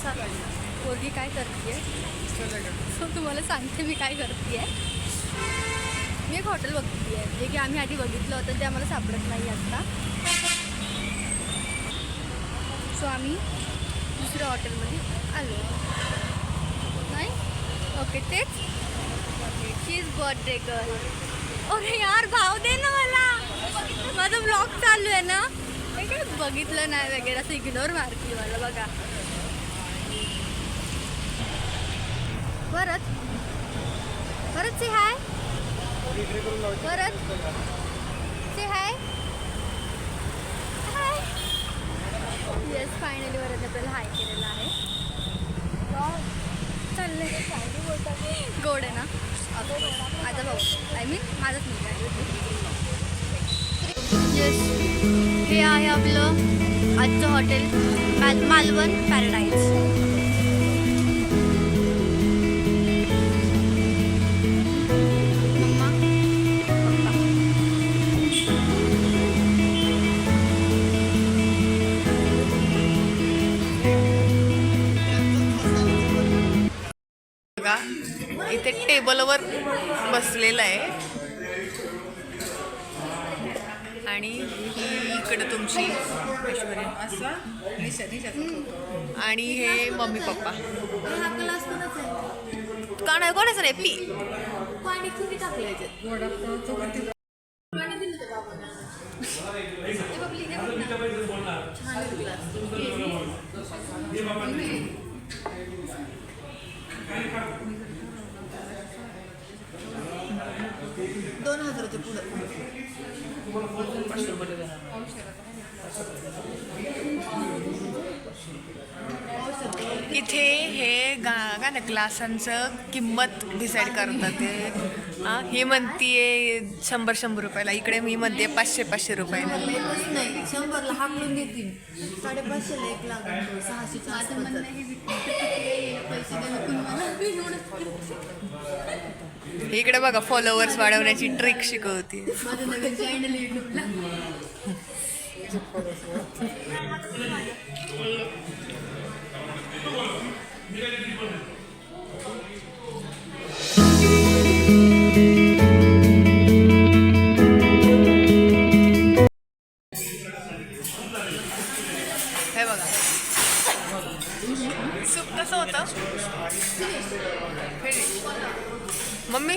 पोरगी काय करते सो तुम्हाला सांगते मी काय करते आहे. मी एक हॉटेल बघते आहे जे की आम्ही आधी बघितलं होतं ते आम्हाला सापडत नाही आता. सो आम्ही दुसऱ्या हॉटेलमध्ये आलो नाही. ओके तेच चीज बर्थडे गर्ल. अरे यार भाव दे ना मला, माझा ब्लॉग चालू आहे ना. हे काय बघितलं नाही वगैरे असं इग्नोर मारते मला. बघा परत परत से हाय, परत से हाय हाय. येस फायनली परत आपल्याला हाय केलेला आहे. चाललंय गोड आहे ना माझा भाऊ, आय मीन माझाच मुलगा आहे. येस हे आहे आपलं आजचं हॉटेल मालवण पॅराडाईज. इथे टेबलवर बसलेला आहे आणि ही इकडे तुमची ऐश्वर्या आणि हे मम्मी पप्पा. का नाही कोणाचं नाही पी पाणी किती टाकले $2000 पुढं. इथे हे गाणं ग्लासांचं किंमत डिसाईड करतात ते. ही म्हणतीये 100 रुपयाला, इकडे मी म्हणते 500 रुपयाला. नाही 100ला हाकलून घेतील, 550ला 1 लाख 600. इकडे बघा फॉलोअर्स वाढवण्याची ट्रिक शिकवते. माझं नवीन चॅनल युट्यूबला. हे बघा सूप कसं होतं मम्मी,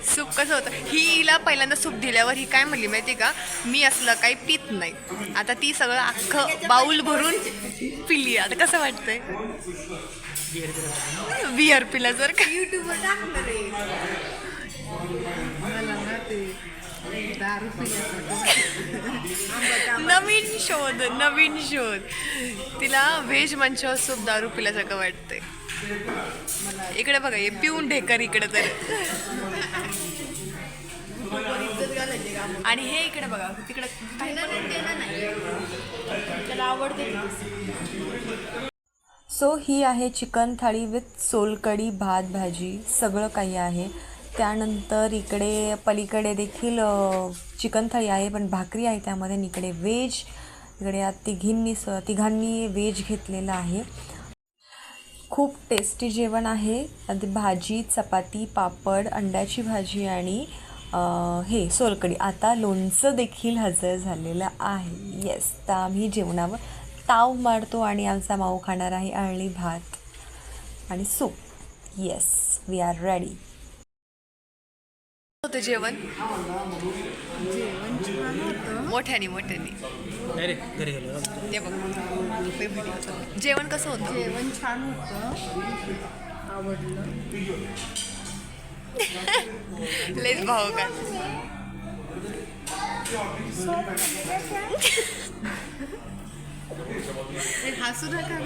सूप कसं होतं. हिला पहिल्यांदा सूप दिल्यावर ही काय म्हणली माहिती का, मी असलं काही पित नाही. आता ती सगळं अख्खं बाऊल भरून पिली. आता कसं वाटतंय बिअर पिला जर का. युट्यूबवर टाकलं रे नवीन शोध. तिला व्हेज मंचावर सूप दारू पिल्यासारखं वाटतंय. इकडे बघा हे पिऊन ढेकर इकडे तर. आणि हे इकडे बघा तिकडे त्याला आवडते. सो ही आहे चिकन थाळी विथ सोलकढी, भात, भाजी सगळं काही आहे. त्यानंतर इकडे पलीकडे देखील चिकन थाळी आहे पण भाकरी आहे त्यामध्ये. इकडे व्हेज, इकडे तिघांनी व्हेज घेतलेलं आहे. खूप टेस्टी जेवण आहे. भाजी, चपाती, पापड, अंड्याची भाजी आणि हे सोलकढी. आता लोणचं देखील हजर झालेलं आहे. येस, तर आम्ही जेवणावर ताव मारतो आणि आमचा माऊ खाणार आहे अळणी भात आणि soup. Yes, we are ready. होतं जेवण मोठ्याने ते बघ. जेवण कसं होतं? जेवण छान होतं, आवडलं. लयच भाव का. हसू नका ग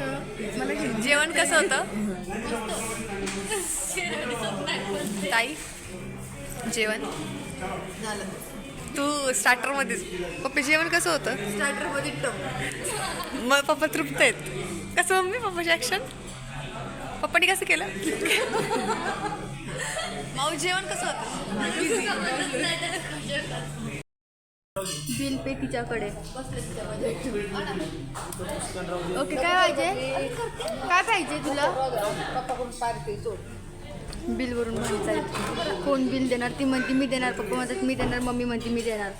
मला. जेवण कसं होतं ताई? जेवण झालं. तू स्टार्टरमध्येच. पप्पा जेवण कसं होतं? स्टार्टरमध्ये टप. मग पप्पा तृप्त आहेत. कसं मम्मी पप्पाची ॲक्शन? पप्पानी कसं केलं? माऊ जेवण कसं होतं? बिल पे तिच्याकडे. ओके काय पाहिजे काय पाहिजे तुला? बिल वरून भरायचं आहे. कोण बिल देणार? ती म्हणते मी देणार, पप्पा म्हणतात मी देणार, मम्मी म्हणते मी देणार.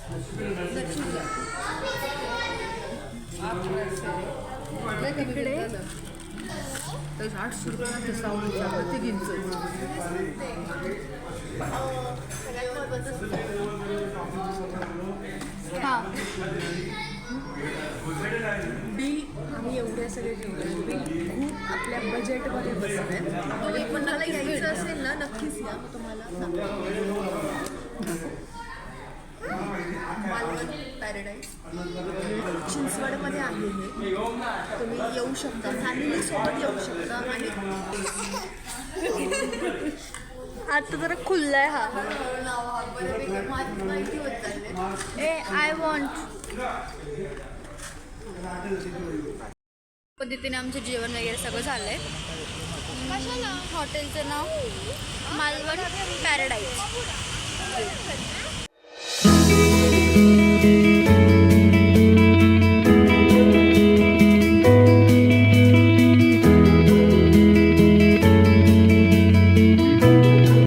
इकडे 800 रुपये सावलीचा प्रत्येकींचं. हां बिल आम्ही एवढ्या सगळे ठेवले. बिल खूप आपल्या बजेटमध्ये बसले. पण मला यायचं असेल ना नक्कीच या. मग तुम्हाला मालवण पॅराडाईज चिंचवडमध्ये आहे हे. तुम्ही येऊ शकता, फॅमिलीसोबत येऊ शकता. आणि आता जरा खुल्लाय हा. माहिती होत चालले. I want. पद्धतीने आमचं जेवण वगैरे सगळं झालंय. कशाला? हॉटेलचं नाव मालवण पॅराडाईज.